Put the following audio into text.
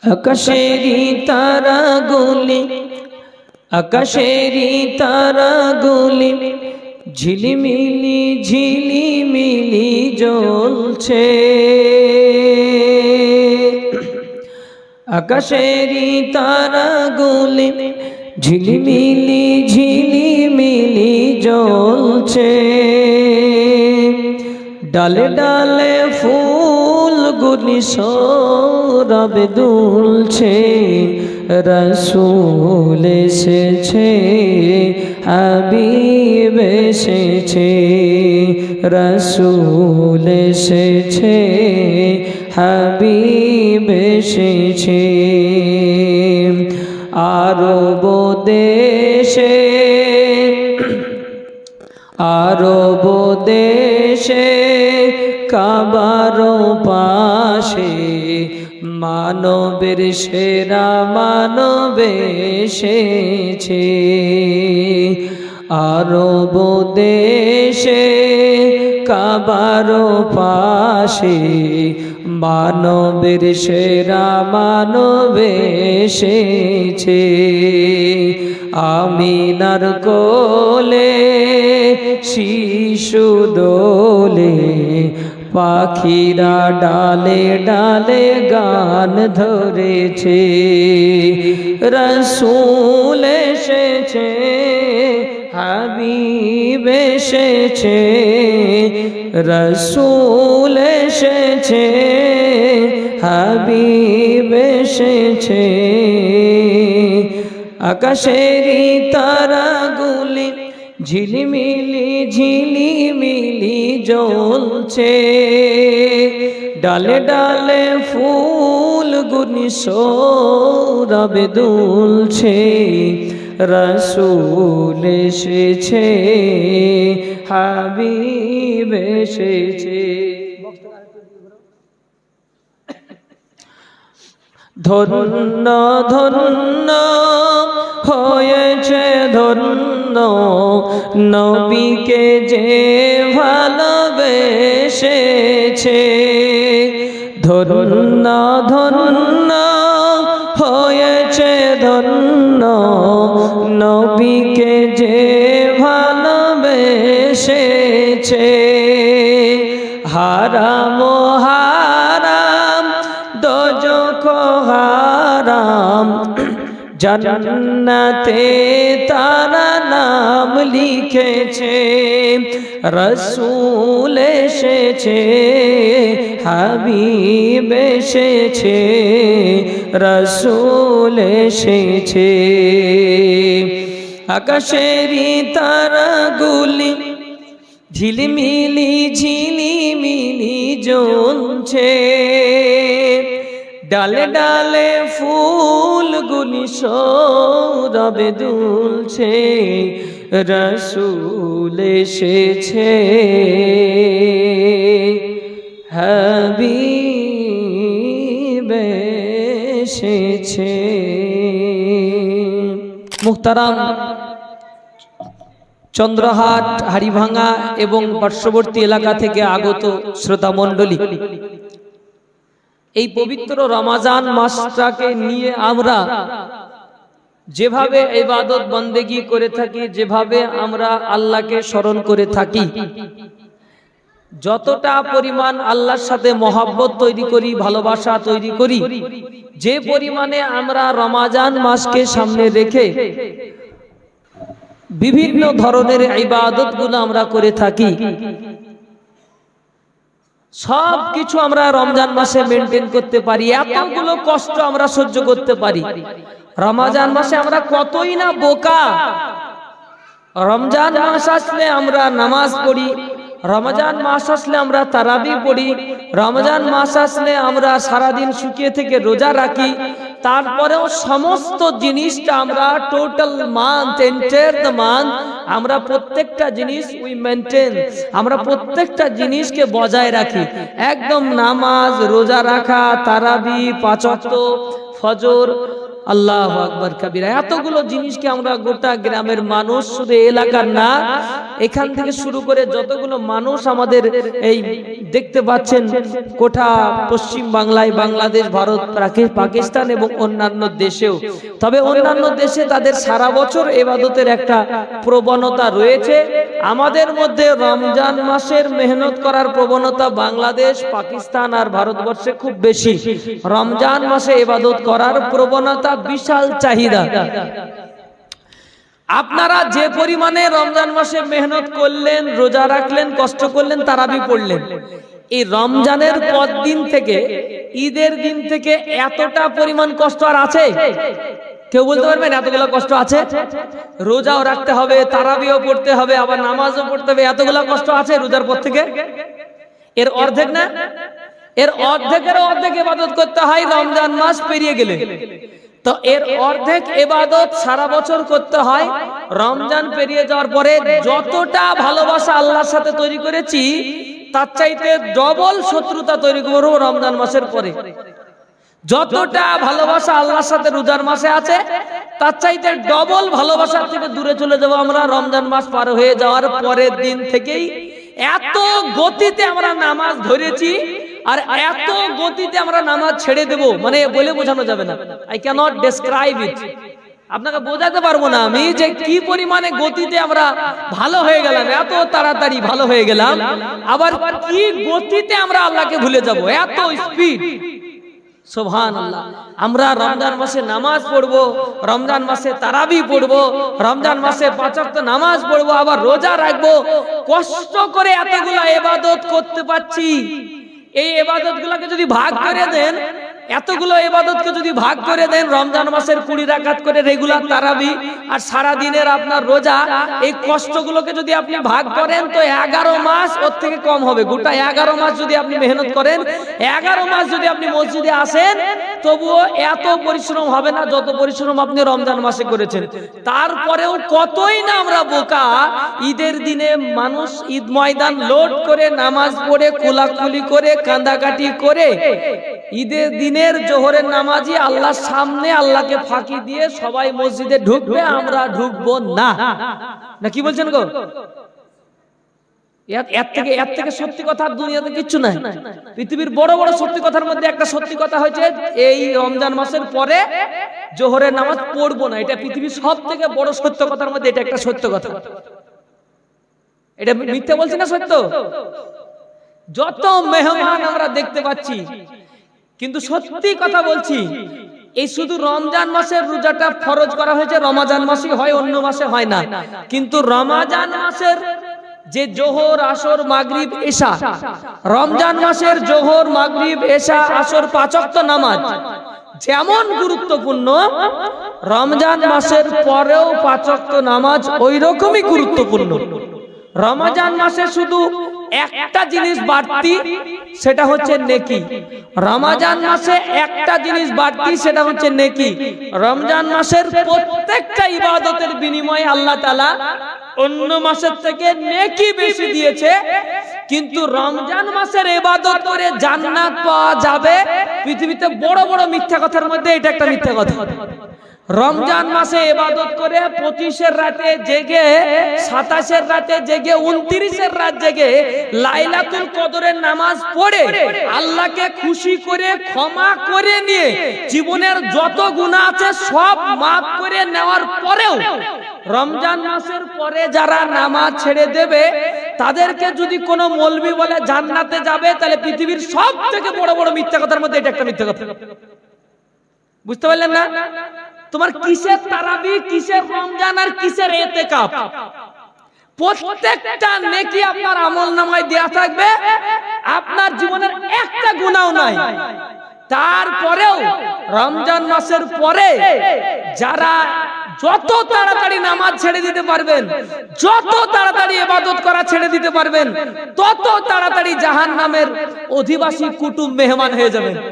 আকাশেরি তারাগুলি, আকাশেরি তারাগুলি ঝিলিমিলি ঝিলিমিলি জ্বলছে। আকাশেরি তারাগুলি ঝিলিমিলি ঝিলিমিলি জ্বলছে। ডালে ডালে ফুলগুলি সৌরভে দুলছে। রসূল এসেছে, হাবিব এসেছে। রসূল এসেছে, হাবিব এসেছে। আরব দেশে, আরব দেশে কাবার পাশে মানবের সেরা মানব এসেছে। আরব দেশে কাবার পাশে মানবের সেরা মানব এসেছে। আমিনার কোলে শিশু দোলে, পাখিরা ডালে ডালে গান ধরেছে। রসূল এসেছে, হাবিব এসেছে। রসূল এসেছে, হাবিব এসেছে। আকাশেরি তারাগুলি ঝিলিমিলি ঝিলিমিলি জ্বলছে। ডালে ডালে ফুলগুলি সৌরভে দুলছে। রসূল এসেছে, হাবিব এসেছে। ধন্য ধন্য হয়েছে ধন্য নবীকে যে ভালোবেসেছে। ধন্য ধন্য হয়েছে ধন্য নবীকে যে ভালোবেসেছে। হারাম হারাম দোজখ হারাম, জান্নাতে তারা নাম লিখেছে। রসূল এসেছে, হাবিব এসেছে। রসূল এসেছে। আকাশেরি তারাগুলি ঝিলিমিলি ঝিলিমিলি জ্বলছে। ডালে ডালে ফুলগুলি সৌরভে দুলছে। রসূল এসেছে, হাবিব এসেছে। মুহতারাম চন্দ্রহাট, হাড়িভাঙা এবং পার্শ্ববর্তী এলাকা থেকে আগত শ্রোতা মণ্ডলী, এই পবিত্র রমজান মাসটাকে নিয়ে আমরা যেভাবে ইবাদত বন্দেগী করে থাকি, যেভাবে আমরা আল্লাহকে স্মরণ করে থাকি, যতটা পরিমাণ আল্লাহর সাথে মহব্বত তৈরি করি, ভালোবাসা তৈরি করি, যে পরিমাণে আমরা রমজান মাসকে সামনে রেখে বিভিন্ন ধরনের ইবাদতগুলো আমরা করে থাকি, সব কিছু আমরা রমজান মাসে মেনটেন করতে পারি। এতগুলো কষ্ট আমরা সহ্য করতে পারি। রমজান মাসে আমরা কতই না বোকা। রমজান মাস আসলে আমরা নামাজ পড়ি, রমজান মাস আসলে আমরা তারাবি পড়ি, রমজান মাস আসলে আমরা সারাদিন শুকিয়ে থেকে রোজা রাখি। তারপরেও সমস্ত জিনিসটা আমরা total month, entire the month, আমরা প্রত্যেকটা জিনিস উই মেনটেন, আমরা প্রত্যেকটা জিনিসকে বজায় রাখি। একদম নামাজ, রোজা রাখা, তারাবি, 5 ওয়াক্ত, ফজর, আল্লাহু আকবার কাবীরা। এতগুলো জিনিসকে আমরা গোটা গ্রামের মানুষ, শুধু এলাকার না, এখান থেকে শুরু করে যতগুলো মানুষ আমাদের এই দেখতে পাচ্ছেন গোটা পশ্চিম বাংলায়, বাংলাদেশ, ভারত, পাকিস্তান এবং অন্যান্য দেশেও। তবে অন্যান্য দেশে তাদের সারা বছর ইবাদতের একটা প্রবণতা রয়েছে। আমাদের মধ্যে রমজান মাসের মেহনত করার প্রবণতা বাংলাদেশ, পাকিস্তান আর ভারতবর্ষে খুব বেশি। রমজান মাসে ইবাদত করার প্রবণতা বিশাল চাহিদা। আপনারা যে পরিমাণে রমজান মাসে মেহনত করলেন, রোজা রাখলেন, কষ্ট করলেন, তারাবি পড়লেন, এই রমজানের পর দিন থেকে, ঈদের দিন থেকে এতটা পরিমাণ কষ্ট আর আছে? কেউ বলতে পারবেন এতগুলো কষ্ট আছে? রোজাও রাখতে হবে, তারাবিও পড়তে হবে, আবার নামাজও পড়তে হবে, এতগুলো কষ্ট আছে রোজার পর থেকে? এর অর্ধেক না? এর অর্ধেকের অর্ধেক ইবাদত করতে হয় রমজান মাস পেরিয়ে গেলে। তো এর অর্ধেক ইবাদত সারা বছর করতে হয়, রমজান পেরিয়ে যাওয়ার পরে যতটা ভালোবাসা আল্লাহর সাথে তৈরি করেছি তার চাইতে ডবল শত্রুতা তৈরি করব রমজান মাসের পরে। যতটা ভালোবাসা আল্লাহর সাথে রোজার মাসে আছে তার চাইতে ডবল ভালোবাসার থেকে দূরে চলে যাব আমরা রমজান মাস পার হয়ে যাওয়ার পরের দিন থেকেই। এত গতিতে আমরা নামাজ ধরেছি আর এত গতিতে আমরা নামাজ ছেড়ে দেব, মানে বলে বোঝানো যাবে না। আই ক্যানট ডেসক্রাইব ইট। আপনাকে বোঝাতে পারবো না আমি যে কি পরিমাণে গতিতে আমরা ভালো হয়ে গেলাম, এত তাড়াতাড়ি ভালো হয়ে গেলাম, আবার কি গতিতে আমরা আল্লাহকে ভুলে যাব, এত স্পিড। সুবহানাল্লাহ। আমরা রমজান মাসে নামাজ পড়বো, রমজান মাসে তারাবি পড়বো, রমজান মাসে 5 ওয়াক্ত নামাজ পড়বো, আবার রোজা রাখবো, কষ্ট করে এতগুলো ইবাদত করতে পারছি। এই ইবাদত গুলাকে যদি ভাগ করে দেন, এতগুলো ইবাদতকে যদি ভাগ করে দেন, রমজান মাসের 20 রাকাত করে রেগুলার তারাবি আর সারা দিনের আপনার রোজা, এই কষ্টগুলোকে যদি আপনি ভাগ করেন তো 11 মাস ওর থেকে কম হবে। গোটা 11 মাস যদি আপনি মেহনত করেন, 11 মাস যদি আপনি মসজিদে আসেন, তবুও এত পরিশ্রম হবে না যত পরিশ্রম আপনি রমজান মাসে করেছেন। তারপরেও কতই না আমরা বোকা, ঈদের দিনে মানুষ ঈদ ময়দান লোড করে নামাজ পড়ে কোলাকুলি করে কান্দাকাটি করে ঈদের দিনের জোহরের নামাজি আল্লাহর সামনে আল্লাহকে ফাঁকি দিয়ে সবাই মসজিদে ঢুকবে, আমরা ঢুকবো না। না কি বলছেন গো? এর থেকে সত্যি কথা দুনিয়াতে কিচ্ছু নাই। পৃথিবীর বড় বড় সত্যি কথার মধ্যে একটা সত্যি কথা হয়েছে, এই রমজান মাসের পরে জোহরের নামাজ পড়বো না। এটা পৃথিবীর সব থেকে বড় সত্য কথার মধ্যে এটা একটা সত্য কথা। এটা মিথ্যা বলছি না, সত্য। যত মেহমান আমরা দেখতে পাচ্ছি, কিন্তু সত্যি কথা বলছি, এই শুধু রমজান মাসের রোজাটা ফরজ করা হয়েছে, রমজান মাসে হয়, অন্য মাসে হয় না। কিন্তু রমজান মাসের যে জোহর, আসর, মাগরিব, এশা, রমজান মাসের জোহর, মাগরিব, এশা, আসর 5 ওয়াক্ত নামাজ যেমন গুরুত্বপূর্ণ, রমজান মাসের পরেও 5 ওয়াক্ত নামাজ ওই রকমই গুরুত্বপূর্ণ। রমজান মাসে শুধু একটা জিনিস বাড়তি, সেটা হচ্ছে নেকি। রমজান মাসে একটা জিনিস বাড়তি, সেটা হচ্ছে নেকি। রমজান মাসের প্রত্যেকটা ইবাদতের বিনিময়ে আল্লাহ তাআলা অন্য মাসের থেকে নেকি বেশি দিয়েছে। কিন্তু রমজান মাসের ইবাদত করে জান্নাত পাওয়া যাবে, পৃথিবীতে বড় বড় মিথ্যা কথার মধ্যে এটা একটা মিথ্যা কথা। রমজান মাসে ইবাদত করে 25-এর রাতে জেগে, 27-এর রাতে জেগে, 29-এর রাত জেগে লাইলাতুল কদরের নামাজ পড়ে আল্লাহকে খুশি করে ক্ষমা করে নিয়ে জীবনের যত গুনাহ আছে সব মাফ করে নেওয়ার পরেও রমজান মাসের পরে যারা নামাজ ছেড়ে দেবে, তাদেরকে যদি কোনো মৌলবি বলে জান্নাতে যাবে, তাহলে পৃথিবীর সব থেকে বড় বড় মিথ্যা কথার মধ্যে এটা একটা মিথ্যা কথা। বুঝতে পারলেন না? তোমার কিসের তারাবি, কিসের রমজান আর কিসের ইতিকাফ, প্রত্যেকটা নেকি আপনার আমলনামায় দেয়া থাকবে, আপনার জীবনের একটা গুনাহ নাই। তারপরেও রমজান মাসের পরে যারা যত তাড়াতাড়ি নামাজ ছেড়ে দিতে পারবেন, যত তাড়াতাড়ি ইবাদত করা ছেড়ে দিতে পারবেন, তত তাড়াতাড়ি জাহান্নামের অধিবাসী কুটুম মেহমান হয়ে যাবেন।